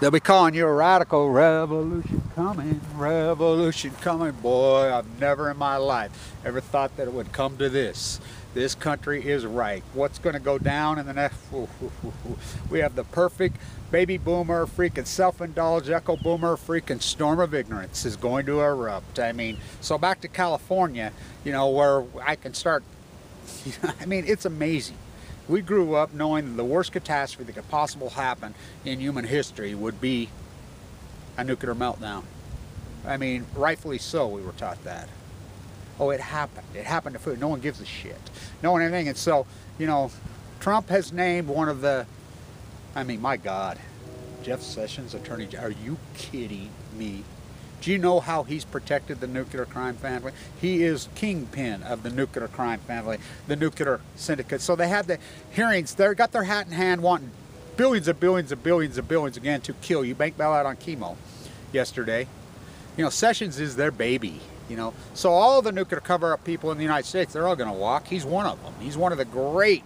They'll be calling you a radical. Revolution coming, revolution coming. Boy, I've never in my life ever thought that it would come to this. This country is right. What's going to go down in the next... We have the perfect baby boomer, freaking self-indulged echo boomer, freaking storm of ignorance is going to erupt. I mean, so back to California, you know, where I can start... I mean, it's amazing. We grew up knowing that the worst catastrophe that could possibly happen in human history would be a nuclear meltdown. I mean, rightfully so, we were taught that. Oh, it happened. It happened to food. No one gives a shit. No one anything. And so, you know, Trump has named one of the, I mean, my God, Jeff Sessions, attorney, are you kidding me? Do you know how he's protected the nuclear crime family? He is kingpin of the nuclear crime family, the nuclear syndicate. So they had the hearings. They got their hat in hand wanting billions of billions of billions of billions again to kill you. Bank bailout on chemo yesterday. You know, Sessions is their baby, you know. So all the nuclear cover-up people in the United States, they're all going to walk. He's one of them. He's one of the great,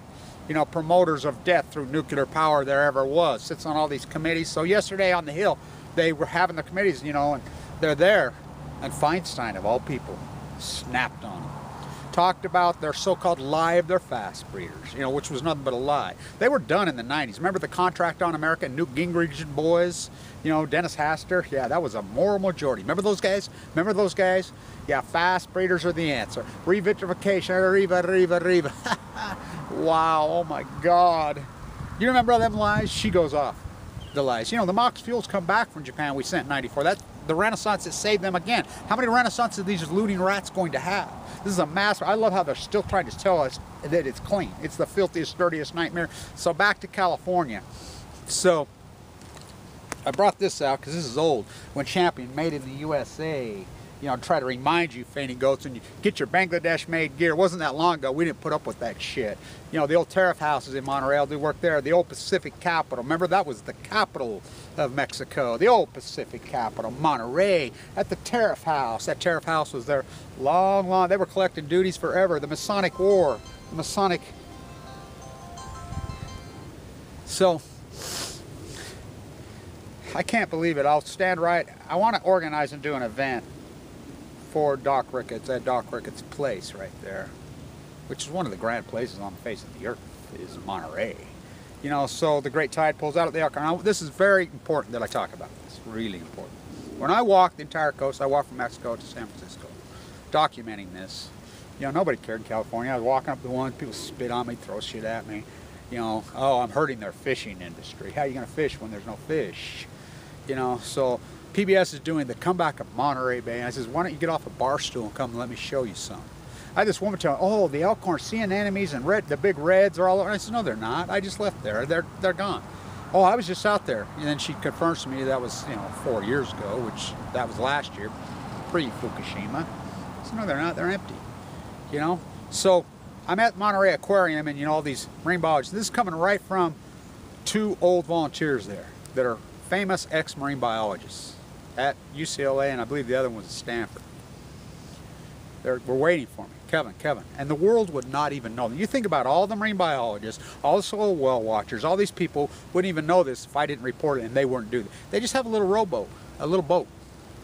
you know, promoters of death through nuclear power there ever was. Sits on all these committees. So yesterday on the Hill, they were having the committees, you know, and they're there, and Feinstein, of all people, snapped on them. Talked about their so-called lie of their fast breeders, you know, which was nothing but a lie. They were done in the 90s. Remember the Contract on America, Newt Gingrich and boys? You know, Dennis Hastert? Yeah, that was a moral majority. Remember those guys? Remember those guys? Yeah, fast breeders are the answer. Revitrification, riva. Wow, oh my God. You remember them lies? She goes off the lies. You know, the MOX fuels come back from Japan we sent in 94. That's the renaissance that saved them again. How many renaissances are these looting rats going to have? This is a massive... I love how they're still trying to tell us that it's clean. It's the filthiest, dirtiest nightmare. So back to California. So I brought this out because this is old. When Champion made in the USA, you know, try to remind you, fainting goats, and you get your Bangladesh-made gear. It wasn't that long ago. We didn't put up with that shit. You know, the old tariff houses in Monterey, I do work there. The old Pacific capital. Remember, that was the capital of Mexico. The old Pacific capital, Monterey, at the tariff house. That tariff house was there long. They were collecting duties forever. The Masonic War. The Masonic... So... I can't believe it. I'll stand right. I want to organize and do an event for Doc Ricketts at Doc Ricketts' place right there, which is one of the grand places on the face of the earth, is Monterey. You know, so the great tide pulls out of the Yukon. Now, this is very important that I talk about this. Really important. When I walk the entire coast, I walk from Mexico to San Francisco, documenting this. You know, nobody cared in California. I was walking up the one, people spit on me, throw shit at me. You know, oh, I'm hurting their fishing industry. How are you going to fish when there's no fish? You know, so PBS is doing the comeback of Monterey Bay. And I says, why don't you get off a bar stool and come and let me show you some? I had this woman tell me, oh, the Elkhorn sea anemones and the big reds are all over. And I said, no, they're not. I just left there. They're gone. Oh, I was just out there. And then she confirms to me that was, you know, 4 years ago, which that was last year, pre-Fukushima. I said, no, they're not. They're empty. You know? So I'm at Monterey Aquarium, and, you know, all these marine biologists. This is coming right from 2 old volunteers there that are famous ex-marine biologists at UCLA, and I believe the other one was at Stanford. They were waiting for me, Kevin. And the world would not even know them. You think about all the marine biologists, all the soil well watchers, all these people wouldn't even know this if I didn't report it and they weren't doing it. They just have a little rowboat, a little boat.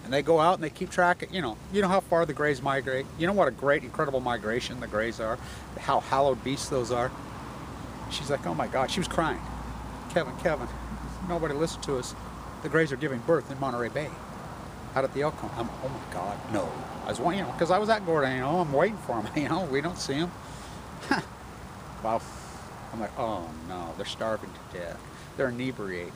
And they go out and they keep track of, you know how far the greys migrate. You know what a great, incredible migration the greys are, how hallowed beasts those are. She's like, oh my God, she was crying. Kevin. Nobody listened to us. The greys are giving birth in Monterey Bay, out at the Elkhorn. Oh my God, no. I was waiting, you know, because I was at Gordon, you know, I'm waiting for them, you know, we don't see them. Wow. I'm like, oh no, they're starving to death. They're inebriated.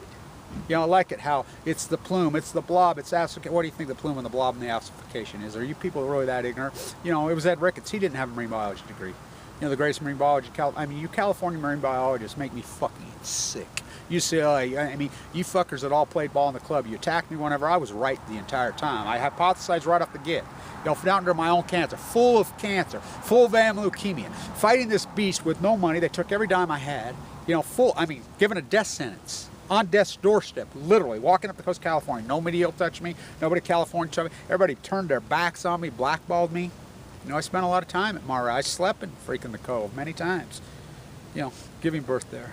You know, I like it how it's the plume, it's the blob, it's acidification. What do you think the plume and the blob and the acidification is? Are you people really that ignorant? You know, it was Ed Ricketts. He didn't have a marine biology degree. You know, the greatest marine biology, I mean, you California marine biologists make me fucking sick. UCLA, I mean, you fuckers that all played ball in the club, you attacked me whenever I was right the entire time. I hypothesized right off the get. You know, down under my own cancer, full of VM leukemia, fighting this beast with no money. They took every dime I had, you know, given a death sentence. On death's doorstep, literally, walking up the coast of California. Nobody will touch me, nobody in California touched me. Everybody turned their backs on me, blackballed me. You know, I spent a lot of time at Monterey. I slept in freaking the cove many times, you know, giving birth there.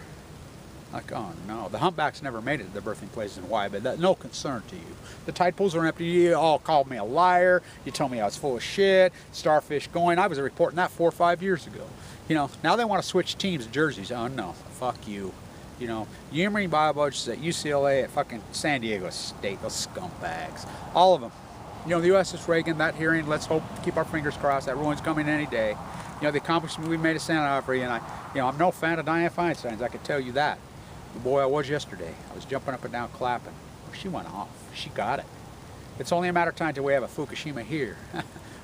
Like, oh no, the humpbacks never made it to the birthing places in Hawaii, but that's no concern to you. The tide pools are empty. You all called me a liar. You told me I was full of shit. Starfish going. I was reporting that 4 or 5 years ago. You know, now they want to switch teams, jerseys. Oh no, fuck you. You know, marine biologists at UCLA, at fucking San Diego State, those scumbags, all of them. You know, the USS Reagan, that hearing, let's hope, keep our fingers crossed, that ruin's coming any day. You know, the accomplishment we made at Santa Opry, and I'm no fan of Dianne Feinstein's, I can tell you that. The boy I was yesterday, I was jumping up and down clapping. She went off, she got it. It's only a matter of time till we have a Fukushima here.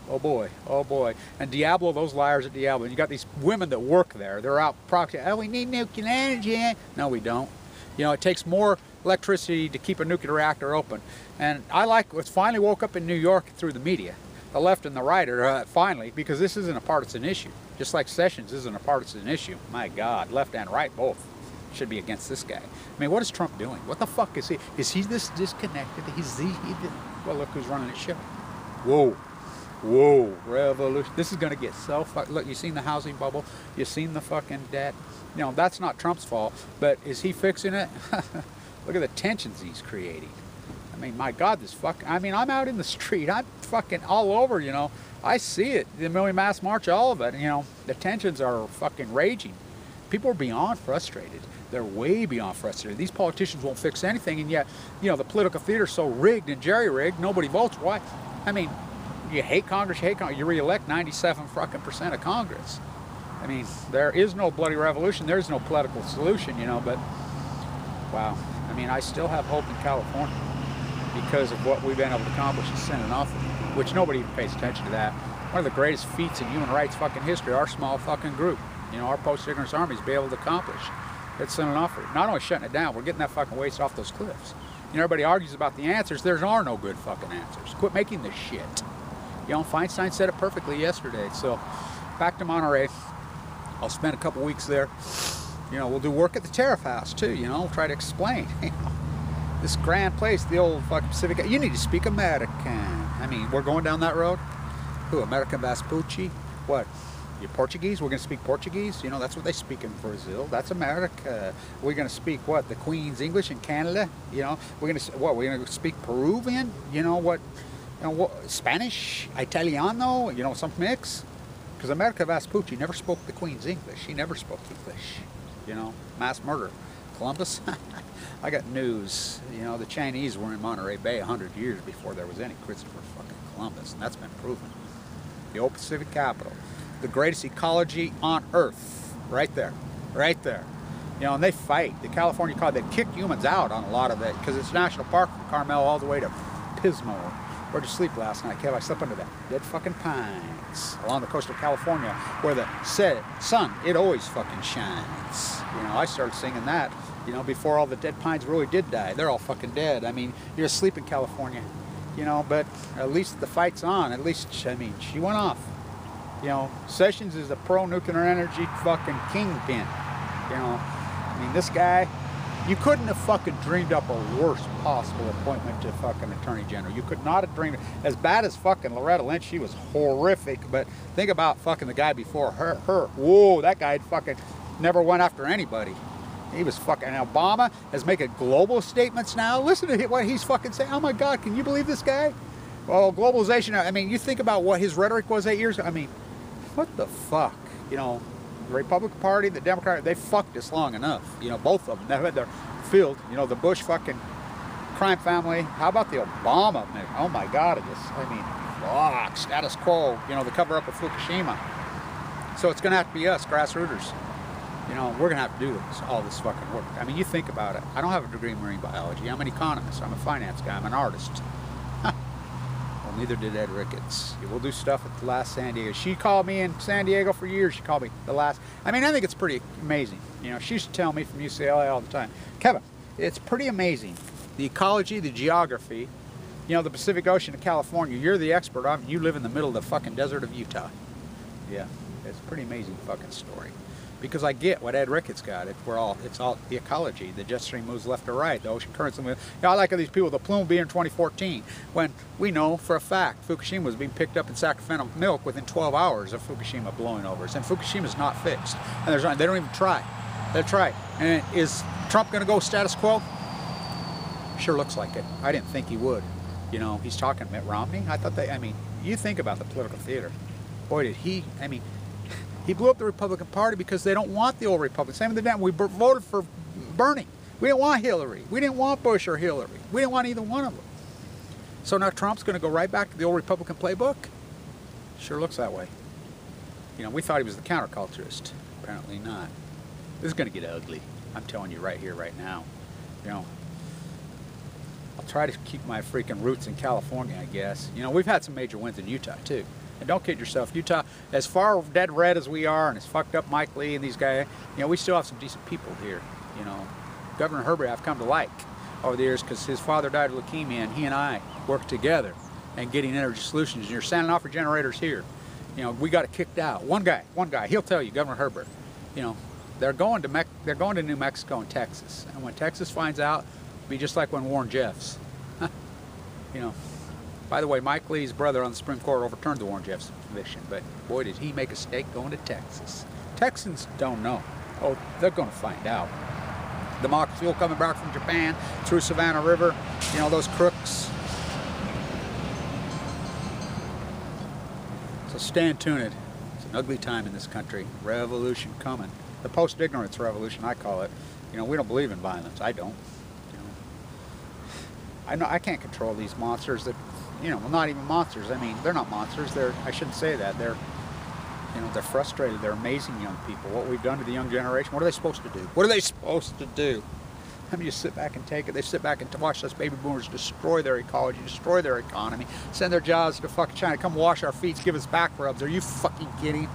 Oh boy, oh boy. And Diablo, those liars at Diablo, and you got these women that work there, they're out proxy, oh, we need nuclear energy. No, we don't. You know, it takes more electricity to keep a nuclear reactor open. And I like what's finally woke up in New York through the media. The left and the right are finally, because this isn't a partisan issue. Just like Sessions isn't a partisan issue. My God, left and right both should be against this guy. I mean, what is Trump doing? What the fuck is he? Is he this disconnected? Well, look who's running the show. Whoa. Whoa, revolution. This is going to get so fucked. Look, you seen the housing bubble? You seen the fucking debt? You know, that's not Trump's fault, but is he fixing it? Look at the tensions he's creating. I mean, my God, this fucking, I mean, I'm out in the street. I'm fucking all over, you know. I see it. The Million Mass March, all of it. You know, the tensions are fucking raging. People are beyond frustrated. They're way beyond frustrated. These politicians won't fix anything, and yet, you know, the political theater's so rigged and jerry-rigged, nobody votes. Why? I mean, you hate Congress, you re-elect 97% of Congress. I mean, there is no bloody revolution, there is no political solution, you know, but, wow. I mean, I still have hope in California because of what we've been able to accomplish in Senate office, which nobody even pays attention to that. One of the greatest feats in human rights fucking history, our small fucking group, you know, our post-ignorance armies be able to accomplish. It's Senate offer. Not only shutting it down, we're getting that fucking waste off those cliffs. You know, everybody argues about the answers, there are no good fucking answers. Quit making this shit. You know, Feinstein said it perfectly yesterday. So, back to Monterey. I'll spend a couple weeks there. You know, we'll do work at the Tariff House too. You know, we'll try to explain. You know, this grand place, the old fucking Pacific. You need to speak American. I mean, we're going down that road. Who? American Vespucci? What? You Portuguese? We're going to speak Portuguese? You know, that's what they speak in Brazil. That's America. We're going to speak what? The Queen's English in Canada? You know, we're going to what? We're going to speak Peruvian? You know what? You know, what, Spanish, Italiano, you know, some mix. Because America Vespucci never spoke the Queen's English. She never spoke English. You know, mass murder. Columbus? I got news. You know, the Chinese were in Monterey Bay 100 years before there was any Christopher fucking Columbus. And that's been proven. The old Pacific capital. The greatest ecology on Earth. Right there. Right there. You know, and they fight. The California Code, they kicked humans out on a lot of it. Because it's National Park from Carmel all the way to Pismo. Where'd you sleep last night, Kev? I slept under the dead fucking pines along the coast of California where the sun, it always fucking shines. You know, I started singing that, you know, before all the dead pines really did die. They're all fucking dead. I mean, you're asleep in California, you know, but at least the fight's on. At least, I mean, she went off. You know, Sessions is a pro-nuclear energy fucking kingpin. You know, I mean, this guy, you couldn't have fucking dreamed up a worse possible appointment to fucking Attorney General. You could not have dreamed, as bad as fucking Loretta Lynch, she was horrific, but think about fucking the guy before her. Whoa, that guy fucking never went after anybody. He was fucking, and Obama is making global statements now. Listen to what he's fucking saying. Oh my God, can you believe this guy? Well, globalization, I mean, you think about what his rhetoric was 8 years ago. I mean, what the fuck? You know, the Republican Party, the Democrat, they fucked us long enough. You know, both of them. They had their filled. You know, the Bush fucking crime family. How about the Obama? Oh my God, I mean, fuck, status quo. You know, the cover-up of Fukushima. So it's going to have to be us, grassrooters. You know, we're going to have to do all this fucking work. I mean, you think about it. I don't have a degree in marine biology. I'm an economist. I'm a finance guy. I'm an artist. Well, neither did Ed Ricketts. We'll do stuff at the last San Diego. She called me in San Diego for years. She called me the last. I mean, I think it's pretty amazing. You know, she used to tell me from UCLA all the time, Kevin, it's pretty amazing. The ecology, the geography, you know, the Pacific Ocean of California, you're the expert on it. You live in the middle of the fucking desert of Utah. Yeah, it's a pretty amazing fucking story. Because I get what Ed Ricketts got. It's all the ecology. The jet stream moves left or right. The ocean currents. You know, I like how these people, the plume being in 2014, when we know for a fact Fukushima was being picked up in Sacramento milk within 12 hours of Fukushima blowing over us. And Fukushima's not fixed. And they don't even try. They try. And it is Trump gonna go status quo? Sure looks like it. I didn't think he would. You know, he's talking Mitt Romney. I thought I mean, you think about the political theater. Boy, did he, I mean, he blew up the Republican Party because they don't want the old Republicans. Same with the Dem. We voted for Bernie. We didn't want Hillary. We didn't want Bush or Hillary. We didn't want either one of them. So now Trump's going to go right back to the old Republican playbook? Sure looks that way. You know, we thought he was the counterculturist. Apparently not. This is going to get ugly. I'm telling you right here, right now. You know, I'll try to keep my freaking roots in California, I guess. You know, we've had some major wins in Utah, too. And don't kid yourself, Utah, as far dead red as we are, and as fucked up Mike Lee and these guys, you know, we still have some decent people here. You know, Governor Herbert I've come to like over the years because his father died of leukemia, and he and I worked together and getting energy solutions. And you're standing off for generators here. You know, we got it kicked out. One guy, he'll tell you, Governor Herbert, you know, they're going to New Mexico and Texas. And when Texas finds out, it'll be just like when Warren Jeffs. You know. By the way, Mike Lee's brother on the Supreme Court overturned the Warren Jeffs conviction, but boy, did he make a mistake going to Texas. Texans don't know. Oh, they're going to find out. The mock fuel coming back from Japan through Savannah River, you know, those crooks. So stand tuned. It's an ugly time in this country. Revolution coming. The post-ignorance revolution, I call it. You know, we don't believe in violence. I don't. You know, I can't control these monsters that, you know, well, not even monsters. I mean, they're not monsters. I shouldn't say that. They're, you know, they're frustrated. They're amazing young people. What we've done to the young generation, what are they supposed to do? What are they supposed to do? I mean, you sit back and take it. They sit back and watch us baby boomers destroy their ecology, destroy their economy, send their jobs to fucking China, come wash our feet, give us back rubs. Are you fucking kidding?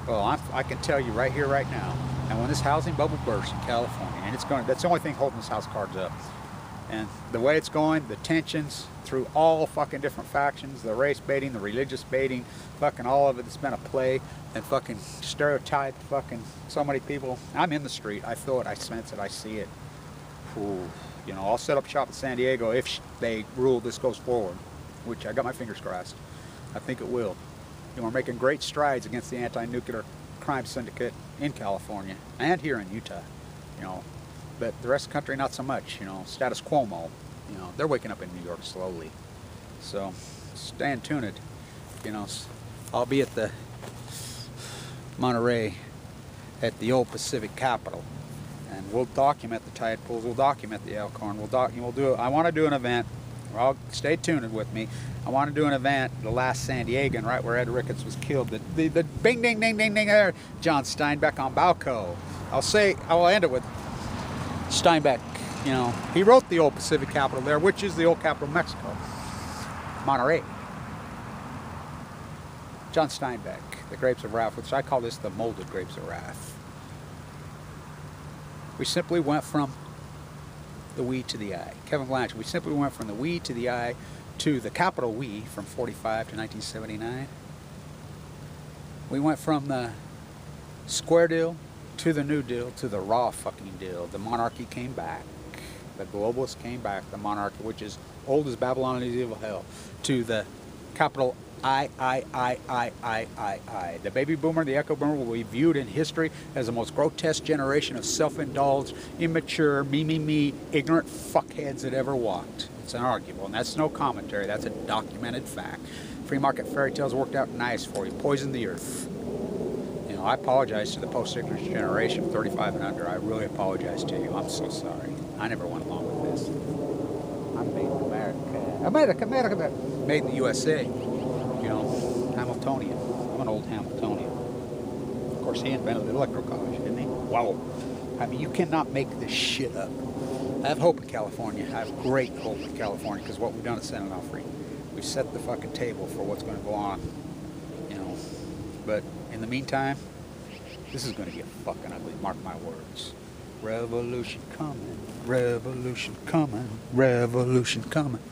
Well, I can tell you right here, right now. And when this housing bubble bursts in California, and it's going, that's the only thing holding this house cards up. And the way it's going, the tensions through all fucking different factions, the race baiting, the religious baiting, fucking all of it, it's been a play and fucking stereotyped fucking so many people. I'm in the street. I feel it. I sense it. I see it. Ooh. You know, I'll set up shop in San Diego if they rule this goes forward, which I got my fingers crossed. I think it will. You know, we're making great strides against the anti-nuclear crime syndicate in California and here in Utah. You know, but the rest of the country, not so much. You know, status quo, you know, they're waking up in New York slowly. So, stand tuned. You know, I'll be at the Monterey at the old Pacific Capitol, and we'll document the tide pools. We'll document the Elkhorn. We'll do. I want to do an event. Well, stay tuned with me. I want to do an event, the last San Diegan, right where Ed Ricketts was killed. The bing, ding, ding, ding, ding there. John Steinbeck on Balco. I will end it with Steinbeck. You know, he wrote the old Pacific Capitol there, which is the old capital of Mexico, Monterey. John Steinbeck, the grapes of wrath, which I call this the molded grapes of wrath. We simply went from the we to the I. Kevin Blanch, we simply went from the we to the I to the capital we from 45 to 1979. We went from the square deal to the new deal to the raw fucking deal. The monarchy came back. The globalists came back. The monarchy, which is old as Babylon and evil hell, to the capital I. The baby boomer, the echo boomer will be viewed in history as the most grotesque generation of self-indulged, immature, me, ignorant fuckheads that ever walked. It's unarguable, and that's no commentary. That's a documented fact. Free market fairy tales worked out nice for you. Poisoned the earth. You know, I apologize to the post-ignorance generation, 35 and under. I really apologize to you. I'm so sorry. I never went along with this. I'm made in America. America. Made in the USA. You know, Hamiltonian. I'm an old Hamiltonian. Of course, he invented the electrical college, didn't he? Wow. I mean, you cannot make this shit up. I have hope in California. I have great hope in California because what we've done at San Onofre, we've set the fucking table for what's going to go on. You know, but in the meantime, this is going to get fucking ugly. Mark my words. Revolution coming. Revolution coming. Revolution coming.